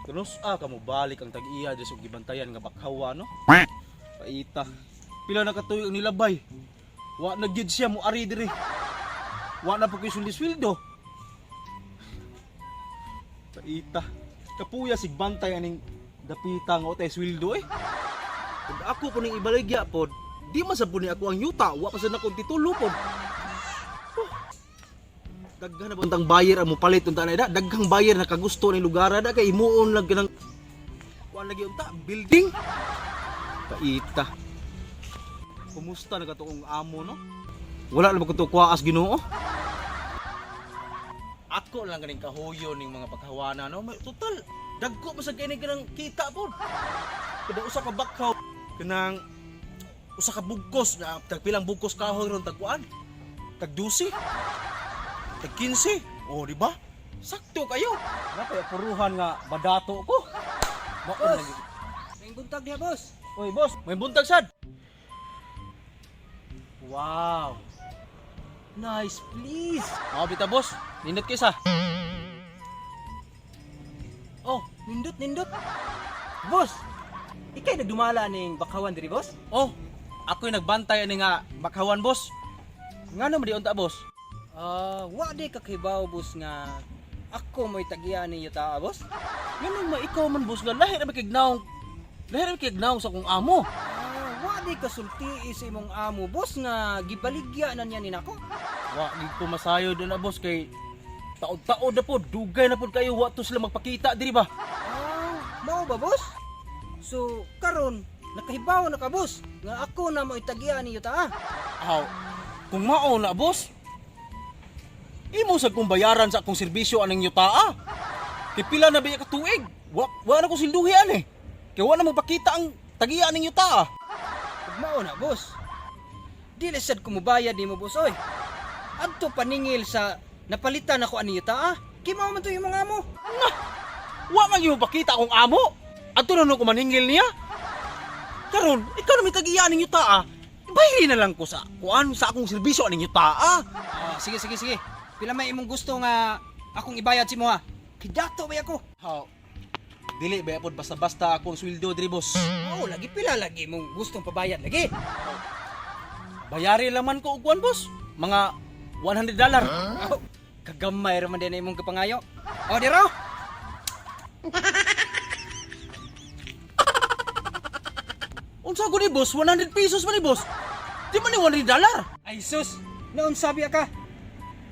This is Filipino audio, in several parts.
Kanus kamo balik ang tag-iya dres og gibantayan nga bakhawa no. Paita. Pila na katuig ang nilabay. Wa na gyud siya mo ari diri. Wa na pa koy sundi-sweldo. Paita. Kapuya sig bantay aning dapita nga otay sweldo eh. Ug ako po ning ibaligya pod, di man sa ni ako ang yuta, wa pa sa nakong titulo pod. Daghan na bantang buyer ang mopalit unta na ida, daghang buyer na kagusto ni lugar da kay imuon lang ganang kuan lagi unta building. Paita. Kumusta na katuong amo no? Wala na ba kuto kuwaas Ginoo? Ako lang ganing kahuyo ning mga paghawana no. Total dagko pa sa kini kanang kita pod. Kada usa ka bakhaw kanang usa ka bugkos na tagpilang bugkos kahoy ron tagkuan. Tag 12. Tag 15. Oh, di ba? Sakto kayo. Napay puruhan nga badato ko. Boss, may buntag niya, boss. Oy, boss, may buntag sad. Wow. Nice, please. Oh, bita boss. Nindot kisa. Oh, nindot. Boss, ikay nagdumala ning bakhawan diri, boss? Oh, ako'y nagbantay ani nga bakhawan, boss. Ngano man di unta, boss? Wa di kakibaw, boss, nga ako mo'y tagiyan ninyo ta, boss? Ngano man ikaw man, boss, nga lahi na makignaw. Lahi na makignaw sa kong amo. Wa di kasulti sa imong amo, boss, nga gibaligya na niya ninako. Wa di ko masayo doon na, boss, kay taod-taod na po, dugay na po kayo, wa to sila magpakita, diri ba? Mao ba, boss? So, karon nakahibaw na ka, boss, nga ako na mo'y tagiyan ninyo ta. Aw, kung mao na, boss, imo sa kong bayaran sa akong serbisyo aning yutaa. Kay pila na biya ka tuig. Wa na ko silduhian eh. Kay wa na magpakita ang tagiya aning yutaa. Pag mao na, boss, di lesad ko mubayad nimo, boss, oy. Adto paningil sa napalitan ako ani yuta, kay mao man to yung mga amo. Wa man gyud pakita akong amo. Adto na ko maningil niya. Karon, ikaw na may tagiya aning yutaa. Bayri na lang ko sa kuan sa akong serbisyo aning yutaa. Sige. Pila may imong gusto nga akong ibayad si mo ha? Kidato ba ako? Haw. Dili ba pod basta-basta akong sweldo diri, boss. Oh, lagi pila lagi mong gustong pabayad lagi. Bayari laman ko og kuan, boss. Mga $100. Oh, kagamay ra man din imong kapangayo. Oh, diro. Unsa ko ni, boss? 100 pesos man ni, boss. Di man ni $100. Ay sus, noon sabi ka.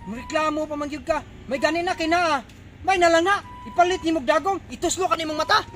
Reklamo pa man gyud ka. May ganin na kay na. May na lang na. Ipalit ni mong dagong, ituslo ka nimong mata.